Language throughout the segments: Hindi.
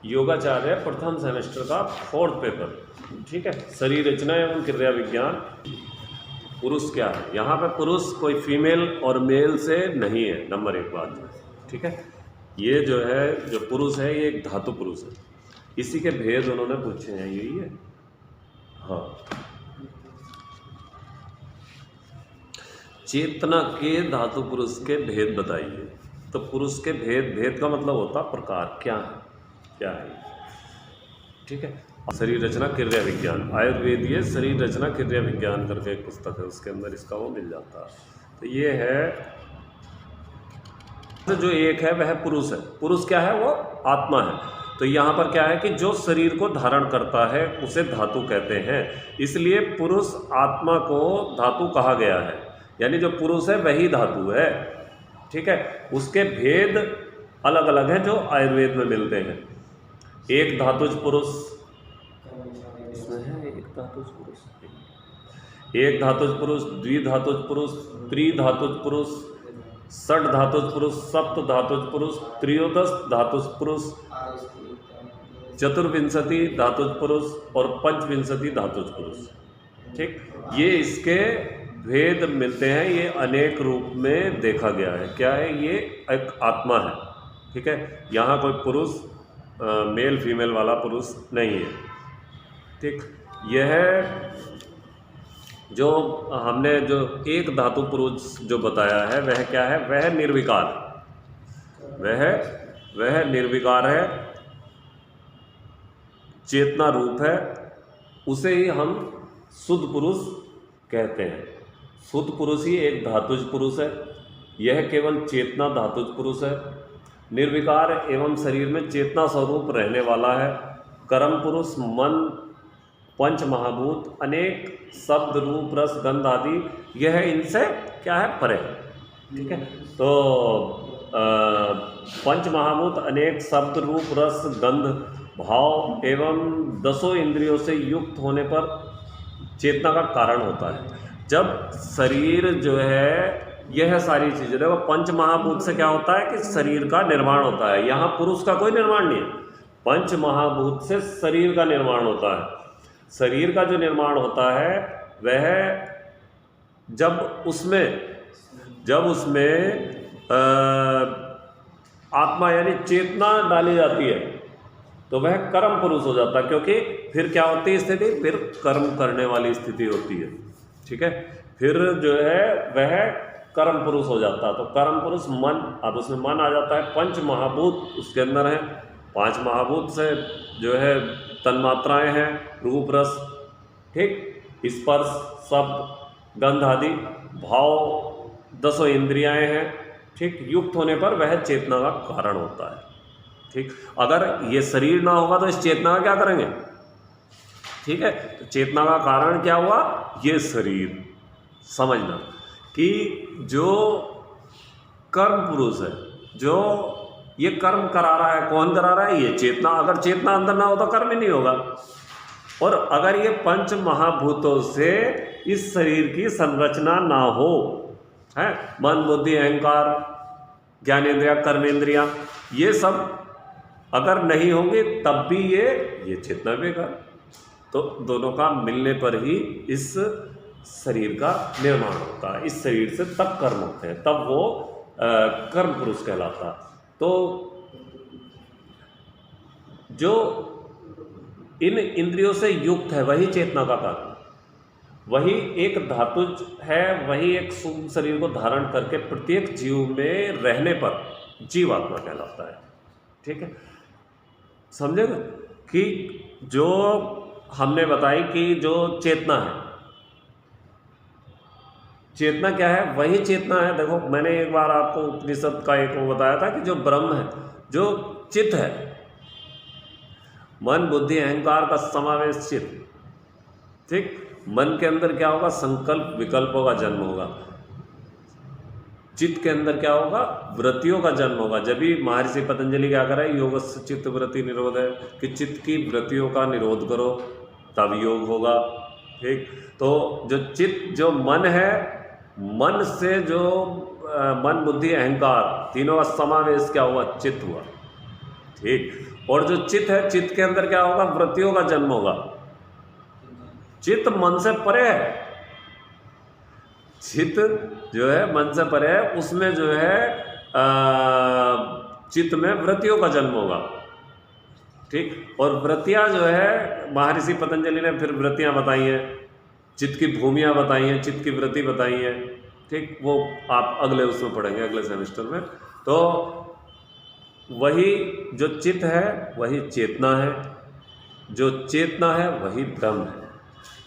योगाचार्य प्रथम सेमेस्टर का 4th पेपर, ठीक है। शरीर रचना एवं क्रिया विज्ञान। पुरुष क्या है, यहाँ पे पुरुष कोई फीमेल और मेल से नहीं है, नंबर 1 बात, ठीक है। ये जो है, जो पुरुष है, ये एक धातु पुरुष है। इसी के भेद उन्होंने पूछे हैं, यही है। हाँ, चेतना के धातु पुरुष के भेद बताइए। तो पुरुष के भेद का मतलब होता प्रकार, क्या है, ठीक है। शरीर रचना क्रिया विज्ञान, आयुर्वेदीय शरीर रचना क्रिया विज्ञान करके एक पुस्तक है, उसके अंदर इसका वो मिल जाता है। तो ये है, तो जो एक है वह पुरुष है। पुरुष क्या है, वो आत्मा है। तो यहाँ पर क्या है कि जो शरीर को धारण करता है उसे धातु कहते हैं। इसलिए पुरुष आत्मा को धातु कहा गया है, यानी जो पुरुष है वही धातु है, ठीक है। उसके भेद अलग अलग हैं जो आयुर्वेद में मिलते हैं। एक धातुज पुरुष, एक धातुज पुरुष, द्विधातुज पुरुष, त्रिधातुज पुरुष, षड धातुज पुरुष, सप्त धातुज पुरुष, त्रयोदश धातुज पुरुष, चतुर्विंशति धातुज पुरुष और पंचविंशति धातुज पुरुष, ठीक। ये इसके भेद मिलते हैं। ये अनेक रूप में देखा गया है। क्या है, ये एक आत्मा है, ठीक है। यहाँ कोई पुरुष मेल फीमेल वाला पुरुष नहीं है, ठीक। यह जो हमने जो एक धातु पुरुष जो बताया है वह क्या है, वह निर्विकार, वह निर्विकार है, चेतना रूप है। उसे ही हम शुद्ध पुरुष कहते हैं। शुद्ध पुरुष ही एक धातुज पुरुष है। यह केवल चेतना धातुज पुरुष है। निर्विकार एवं शरीर में चेतना स्वरूप रहने वाला है। कर्म पुरुष मन, पंच महाभूत, अनेक शब्द रूप रस गंध आदि, यह इनसे क्या है, परे, ठीक है। तो पंच महाभूत अनेक शब्द रूप रस गंध भाव एवं 10 इंद्रियों से युक्त होने पर चेतना का कारण होता है। जब शरीर जो है, यह सारी चीज़ें, देखो पंच महाभूत से क्या होता है कि शरीर का निर्माण होता है। यहाँ पुरुष का कोई निर्माण नहीं है, पंच महाभूत से शरीर का निर्माण होता है। शरीर का जो निर्माण होता है वह जब उसमें आत्मा यानी चेतना डाली जाती है तो वह कर्म पुरुष हो जाता है। क्योंकि फिर क्या होती है स्थिति, फिर कर्म करने वाली स्थिति होती है, ठीक है। फिर जो है वह कर्म पुरुष हो जाता है। तो कर्म पुरुष मन, अब उसमें मन आ जाता है। पंच महाभूत उसके अंदर है। 5 महाभूत से जो है तन्मात्राएं हैं, रूप रस, ठीक, स्पर्श शब्द गंध आदि, भाव 10 इंद्रियाएं हैं, ठीक। युक्त होने पर वह चेतना का कारण होता है, ठीक। अगर ये शरीर ना होगा तो इस चेतना का क्या करेंगे, ठीक है। तो चेतना का कारण क्या हुआ, ये शरीर। समझना कि जो कर्म पुरुष है, जो ये कर्म करा रहा है, कौन करा रहा है, ये चेतना। अगर चेतना अंदर ना हो तो कर्म ही नहीं होगा। और अगर ये पंच महाभूतों से इस शरीर की संरचना ना हो, है, मन बुद्धि अहंकार ज्ञानेंद्रिया कर्मेंद्रिया, ये सब अगर नहीं होंगे तब भी ये चेतना बेकार। तो दोनों का मिलने पर ही इस शरीर का निर्माण होता है। इस शरीर से तब कर्म होते हैं, तब वो कर्म पुरुष कहलाता है। तो जो इन इंद्रियों से युक्त है वही चेतना का कारण, वही एक धातुज है, वही एक सूक्ष्म शरीर को धारण करके प्रत्येक जीव में रहने पर जीवात्मा कहलाता है, ठीक है। समझेगा कि जो हमने बताई कि जो चेतना है, चेतना क्या है, वही चेतना है। देखो मैंने एक बार आपको उपनिषद का एक वो बताया था कि जो ब्रह्म है, जो चित्त है, मन बुद्धि अहंकार का समावेश चित्त, ठीक। मन के अंदर क्या होगा, संकल्प विकल्पों का जन्म होगा। चित्त के अंदर क्या होगा, वृत्तियों का जन्म होगा। जब भी महर्षि पतंजलि क्या कर रहे हैं, योग चित्त वृत्ति निरोध है, कि चित्त की वृत्तियों का निरोध करो तब योग होगा, ठीक। तो जो चित्त, जो मन है, मन से जो मन बुद्धि अहंकार तीनों का समावेश क्या हुआ, चित्त हुआ, ठीक। और जो चित्त है, चित्त के अंदर क्या होगा? वृत्तियों का जन्म होगा। चित्त मन से परे है, चित्त जो है मन से परे है, उसमें जो है चित्त में वृत्तियों का जन्म होगा। ठीक, और वृत्तियां जो है महर्षि पतंजलि ने फिर वृत्तियां बताई हैं, चित्त की भूमियां बताई हैं, चित्त की वृत्ति बताई है। ठीक, वो आप अगले उसमें पढ़ेंगे, अगले सेमेस्टर में। तो वही जो चित्त है वही चेतना है, जो चेतना है वही ब्रह्म है।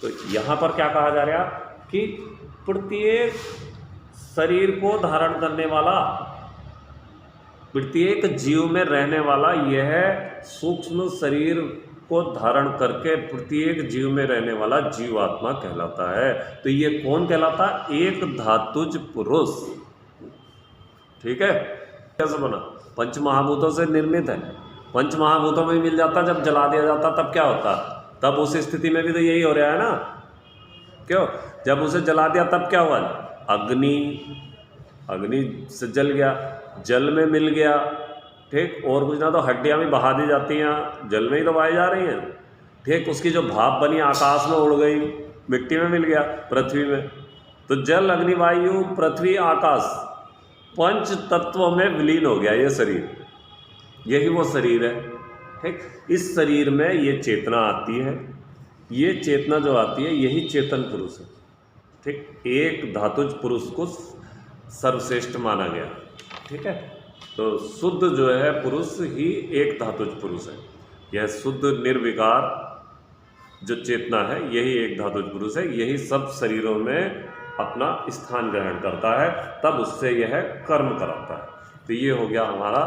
तो यहाँ पर क्या कहा जा रहा कि प्रत्येक शरीर को धारण करने वाला, प्रत्येक जीव में रहने वाला यह सूक्ष्म शरीर को धारण करके प्रत्येक जीव में रहने वाला जीवात्मा कहलाता है। तो ये कौन कहलाता है? एक धातुज पुरुष। ठीक है, कैसे बना? पंच महाभूतों से निर्मित है। पंच महाभूतों में मिल जाता, जब जला दिया जाता तब क्या होता? तब उस स्थिति में भी तो यही हो रहा है ना। क्यों? जब उसे जला दिया तब क्या हुआ? अग्नि से जल गया, जल में मिल गया। ठीक, और कुछ ना तो हड्डियां भी बहा दी जाती हैं, जल में ही तो बहाई जा रही हैं। ठीक, उसकी जो भाप बनी आकाश में उड़ गई, मिट्टी में मिल गया, पृथ्वी में। तो जल, अग्नि, वायु, पृथ्वी, आकाश, पंच तत्वों में विलीन हो गया ये शरीर। यही वो शरीर है। ठीक, इस शरीर में ये चेतना आती है। ये चेतना जो आती है यही चेतन पुरुष है। ठीक, एक धातुज पुरुष को सर्वश्रेष्ठ माना गया। ठीक है, तो शुद्ध जो है पुरुष ही एक धातुज पुरुष है। यह शुद्ध निर्विकार जो चेतना है यही एक धातुज पुरुष है। यही सब शरीरों में अपना स्थान ग्रहण करता है, तब उससे यह कर्म कराता है। तो ये हो गया हमारा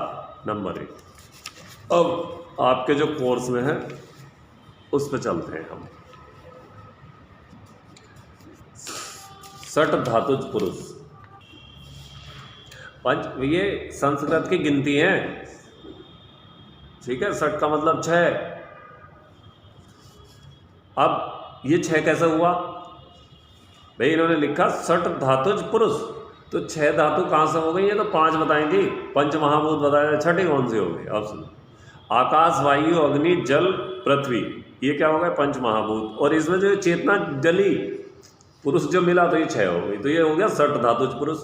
नंबर 1। अब आपके जो कोर्स में है उस पर चलते हैं हम। षट धातुज पुरुष, पंच, ये संस्कृत की गिनती है। ठीक है, षट का मतलब 6। अब ये 6 कैसे हुआ भाई? इन्होंने लिखा षट धातुज पुरुष, तो 6 धातु कहाँ से हो गई? ये तो 5 बताई थी, पंच महाभूत बताया, छठी कौन सी हो गई? अब सुनो, आकाश, वायु, अग्नि, जल, पृथ्वी, ये क्या हो गए? पंच महाभूत। और इसमें जो चेतना जली पुरुष जो मिला तो ये 6 हो गई। तो ये हो गया षट धातुज पुरुष।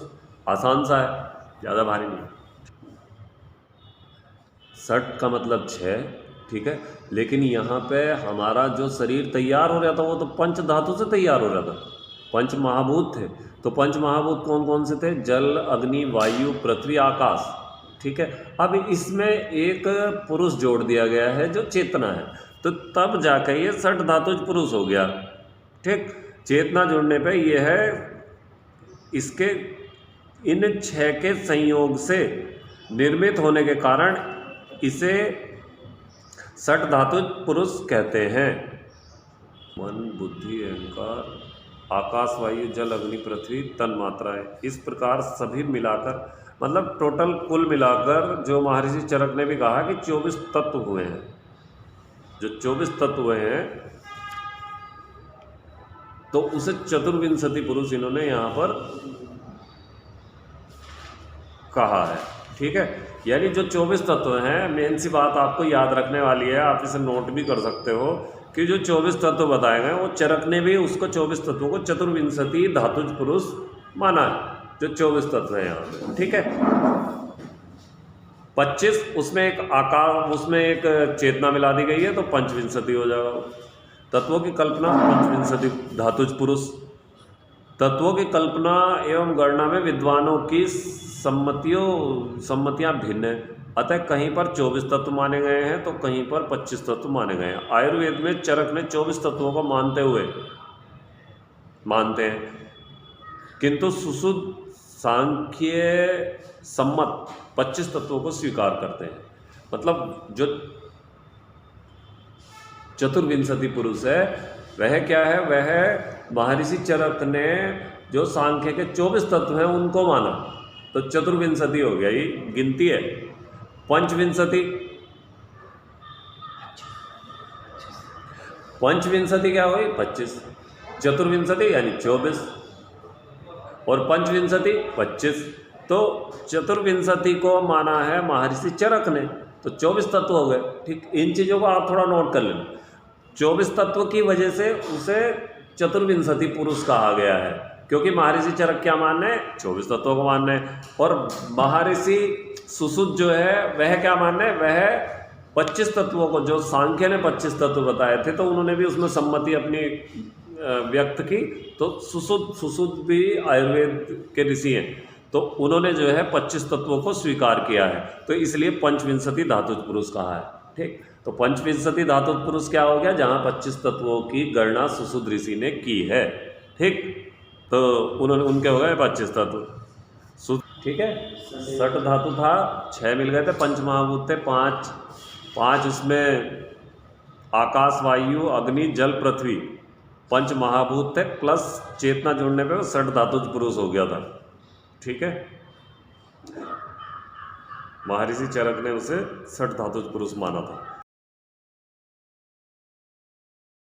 आसान सा है, ज़्यादा भारी नहीं। षट का मतलब 6। ठीक है, लेकिन यहाँ पे हमारा जो शरीर तैयार हो रहा था वो तो पंच धातु से तैयार हो रहा था, पंच महाभूत थे। तो पंच महाभूत कौन कौन से थे? जल, अग्नि, वायु, पृथ्वी, आकाश। ठीक है, अब इसमें एक पुरुष जोड़ दिया गया है जो चेतना है, तो तब जाकर ये षट धातुज पुरुष हो गया। ठीक, चेतना जुड़ने पे ये है, इसके इन 6 के संयोग से निर्मित होने के कारण इसे षट धातुज पुरुष कहते हैं। मन, बुद्धि, अहंकार, आकाश, वायु, जल, अग्नि, पृथ्वी, तन मात्राएं, इस प्रकार सभी मिलाकर, मतलब टोटल कुल मिलाकर जो महर्षि चरक ने भी कहा कि 24 तत्व हुए हैं। जो 24 तत्व हुए हैं तो उसे चतुर्विंशति पुरुष इन्होंने यहाँ पर कहा है। ठीक है, यानी जो 24 तत्व हैं, मेन सी बात आपको याद रखने वाली है, आप इसे नोट भी कर सकते हो कि जो 24 तत्व बताए गए वो चरक ने भी उसको 24 तत्वों को चतुर्विंशति धातुज पुरुष माना है, जो 24 तत्व हैं यहाँ पे। ठीक है, 25 उसमें एक आकार, उसमें एक चेतना मिला दी गई है तो पंचविंशति हो जाएगा। तत्वों की कल्पना पंचविंशति धातुज पुरुष। तत्वों की कल्पना एवं गणना में विद्वानों की सम्मतियां भिन्न हैं। अतः कहीं पर 24 तत्व माने गए हैं तो कहीं पर 25 तत्व माने गए हैं। आयुर्वेद में चरक ने 24 तत्वों को मानते हैं, किंतु सुश्रुत सांख्य सम्मत 25 तत्वों को स्वीकार करते हैं। मतलब जो चतुर्विंशति पुरुष है वह क्या है? वह महर्षि चरक ने जो सांख्य के 24 तत्व हैं उनको माना, तो चतुर्विंशति हो गया, ये गिनती है। पंचविंशति क्या हुई? 25। चतुर्विंशति यानी 24 और पंचविंशति 25। तो चतुर्विंशति को माना है महर्षि चरक ने, तो 24 तत्व हो गए। ठीक, इन चीज़ों को आप थोड़ा नोट कर लेना। 24 तत्व की वजह से उसे चतुर्विंशति पुरुष कहा गया है, क्योंकि महर्षि चरक क्या मान रहे हैं, 24 तत्वों को मान रहे हैं। और महर्षि सुश्रुत जो है वह क्या मान रहे हैं, वह 25 तत्वों को, जो सांख्य ने 25 तत्व बताए थे, तो उन्होंने भी उसमें सम्मति अपनी व्यक्त की। तो सुश्रुत भी आयुर्वेद के ऋषि हैं, तो उन्होंने जो है 25 तत्वों को स्वीकार किया है, तो इसलिए पंचविंशति धातुज पुरुष कहा है। ठीक, तो पंचविंशति धातुज पुरुष क्या हो गया, जहाँ 25 तत्वों की गणना सुश्रुत ऋषि ने की है। ठीक, तो उन्होंने उनके हो गए 25 तत्व। ठीक है, 60 धातु था, 6 मिल गए थे, पंचमहाभूत थे 5 उसमें आकाश, वायु, अग्नि, जल, पृथ्वी, पंच महाभूत थे, प्लस चेतना जोड़ने पे 60 धातुज पुरुष हो गया था। ठीक है, महर्षि चरक ने उसे 60 धातुज पुरुष माना था।